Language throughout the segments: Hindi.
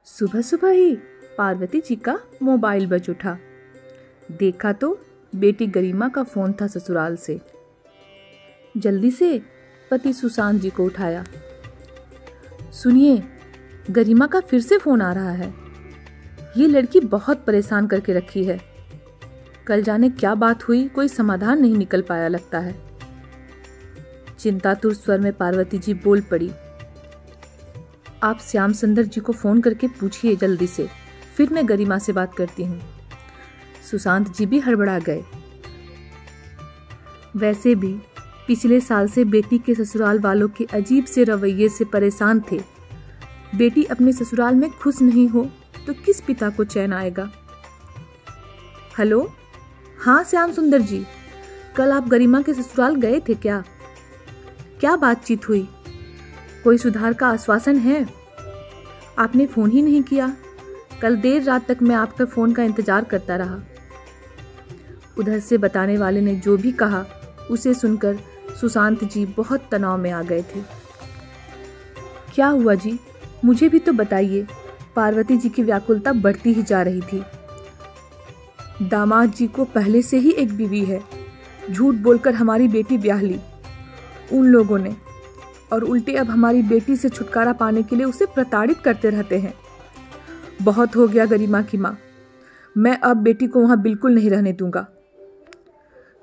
सुबह सुबह ही पार्वती जी का मोबाइल बज उठा। देखा तो बेटी गरिमा का फोन था ससुराल से। जल्दी से पति सुशांत जी को उठाया। सुनिए, गरिमा का फिर से फोन आ रहा है। ये लड़की बहुत परेशान करके रखी है। कल जाने क्या बात हुई, कोई समाधान नहीं निकल पाया लगता है। चिंतातुर स्वर में पार्वती जी बोल पड़ी। आप श्याम सुंदर जी को फोन करके पूछिए जल्दी से, फिर मैं गरिमा से बात करती हूँ। सुशांत जी भी हड़बड़ा गए। वैसे भी पिछले साल से बेटी के ससुराल वालों के अजीब से रवैये से परेशान थे। बेटी अपने ससुराल में खुश नहीं हो तो किस पिता को चैन आएगा। हेलो, हाँ श्याम सुंदर जी, कल आप गरिमा के ससुराल गए थे क्या? क्या बातचीत हुई? कोई सुधार का आश्वासन है? आपने फोन ही नहीं किया। कल देर रात तक मैं आपके फोन का इंतजार करता रहा। उधर से बताने वाले ने जो भी कहा उसे सुनकर सुशांत जी बहुत तनाव में आ गए थे। क्या हुआ जी, मुझे भी तो बताइए। पार्वती जी की व्याकुलता बढ़ती ही जा रही थी। दामाद जी को पहले से ही एक बीवी है। झूठ बोलकर हमारी बेटी ब्याह ली उन लोगों ने, और उल्टे अब हमारी बेटी से छुटकारा पाने के लिए उसे प्रताड़ित करते रहते हैं। बहुत हो गया गरिमा की माँ, मैं अब बेटी को वहां बिल्कुल नहीं रहने दूंगा।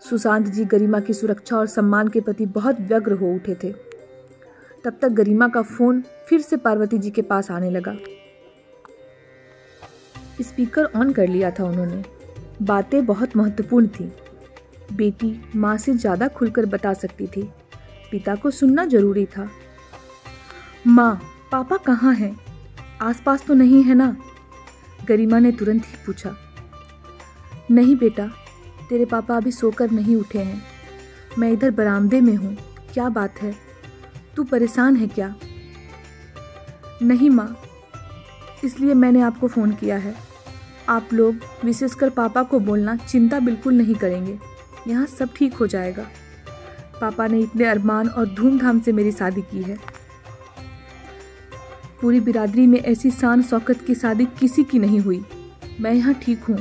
सुशांत जी गरिमा की सुरक्षा और सम्मान के प्रति बहुत व्यग्र हो उठे थे। तब तक गरिमा का फोन फिर से पार्वती जी के पास आने लगा। स्पीकर ऑन कर लिया था उन्होंने। बातें बहुत महत्वपूर्ण थी। बेटी माँ से ज्यादा खुलकर बता सकती थी। पिता को सुनना जरूरी था। माँ, पापा कहाँ हैं? आसपास तो नहीं है ना? गरिमा ने तुरंत ही पूछा। नहीं बेटा, तेरे पापा अभी सोकर नहीं उठे हैं। मैं इधर बरामदे में हूँ। क्या बात है? तू परेशान है क्या? नहीं माँ, इसलिए मैंने आपको फ़ोन किया है। आप लोग, विशेषकर पापा को बोलना, चिंता बिल्कुल नहीं करेंगे। यहाँ सब ठीक हो जाएगा। पापा ने इतने अरमान और धूमधाम से मेरी शादी की है। पूरी बिरादरी में ऐसी शान शौकत की शादी किसी की नहीं हुई। मैं यहाँ ठीक हूँ।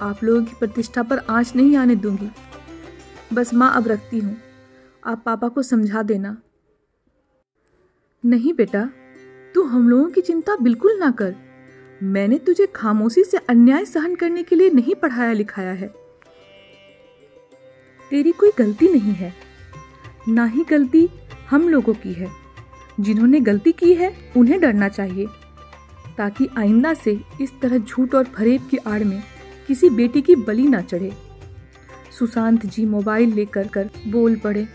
आप लोगों की प्रतिष्ठा पर आंच नहीं आने दूंगी। बस माँ, अब रखती हूँ। आप पापा को समझा देना। नहीं बेटा, तू हम लोगों की चिंता बिल्कुल ना कर। मैंने तुझे खामोशी से अन्याय सहन करने के लिए नहीं पढ़ाया लिखाया है। तेरी कोई गलती नहीं है, ना ही गलती हम लोगों की है। जिन्होंने गलती की है उन्हें डरना चाहिए, ताकि आइंदा से इस तरह झूठ और फरेब की आड़ में किसी बेटी की बलि ना चढ़े। सुशांत जी मोबाइल लेकर बोल पड़े।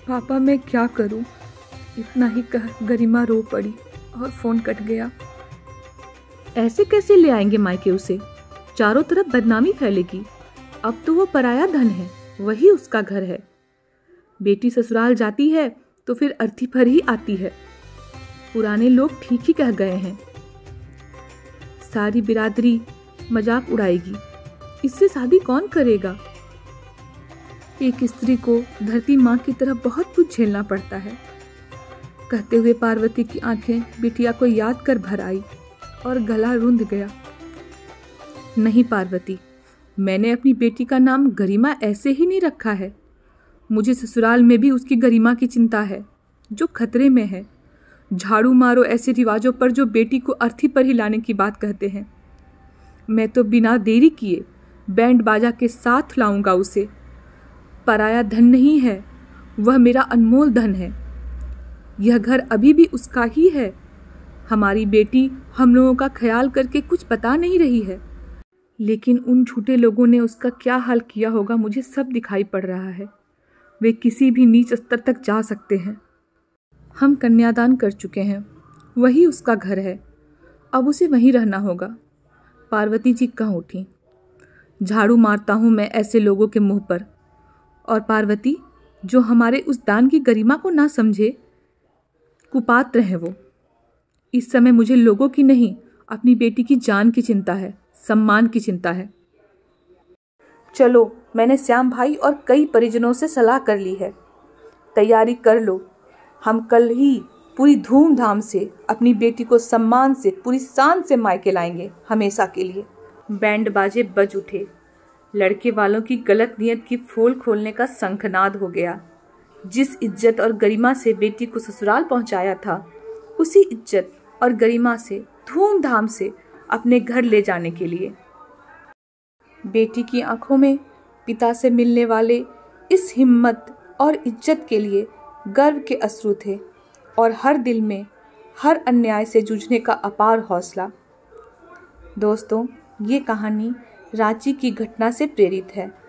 पापा, मैं क्या करूं? इतना ही कह गरिमा रो पड़ी और फोन कट गया। ऐसे कैसे ले आएंगे मायके उसे? चारों तरफ बदनामी फैलेगी। अब तो वो पराया धन है, वही उसका घर है। बेटी ससुराल जाती है तो फिर अर्थी पर ही आती है। पुराने लोग ठीक ही कह गए हैं। सारी बिरादरी मजाक उड़ाएगी। इससे शादी कौन करेगा? एक स्त्री को धरती माँ की तरह बहुत कुछ झेलना पड़ता है। कहते हुए पार्वती की आंखें बिटिया को याद कर भर आई और गला रूंध गया। नहीं पार्वती, मैंने अपनी बेटी का नाम गरिमा ऐसे ही नहीं रखा है। मुझे ससुराल में भी उसकी गरिमा की चिंता है, जो खतरे में है। झाड़ू मारो ऐसे रिवाजों पर जो बेटी को अर्थी पर ही लाने की बात कहते हैं। मैं तो बिना देरी किए बैंड बाजा के साथ लाऊंगा उसे। पराया धन नहीं है, वह मेरा अनमोल धन है। यह घर अभी भी उसका ही है। हमारी बेटी हम लोगों का ख्याल करके कुछ बता नहीं रही है, लेकिन उन झूठे लोगों ने उसका क्या हाल किया होगा मुझे सब दिखाई पड़ रहा है। वे किसी भी नीच स्तर तक जा सकते हैं। हम कन्यादान कर चुके हैं, वही उसका घर है। अब उसे वहीं रहना होगा। पार्वती जी कहाँ उठी। झाड़ू मारता हूँ मैं ऐसे लोगों के मुंह पर। और पार्वती, जो हमारे उस दान की गरिमा को ना समझे, कुपात्र है वो। इस समय मुझे लोगों की नहीं, अपनी बेटी की जान की चिंता है, सम्मान की चिंता है। चलो, मैंने श्याम भाई और कई परिजनों से सलाह कर ली है। तैयारी कर लो। हम कल ही पूरी धूमधाम से अपनी बेटी को सम्मान से पूरी शान से मायके लाएंगे हमेशा के लिए। बैंड बाजे बज उठे। लड़के वालों की गलत नियत की पोल खोलने का शंखनाद हो गया। जिस इज्जत और गरिमा से बेटी को ससुराल पहुंचाया था, उसी इज्जत और गरिमा से धूमधाम से अपने घर ले जाने के लिए। बेटी की आंखों में पिता से मिलने वाले इस हिम्मत और इज्जत के लिए गर्व के अश्रु थे और हर दिल में हर अन्याय से जूझने का अपार हौसला। दोस्तों, ये कहानी रांची की घटना से प्रेरित है।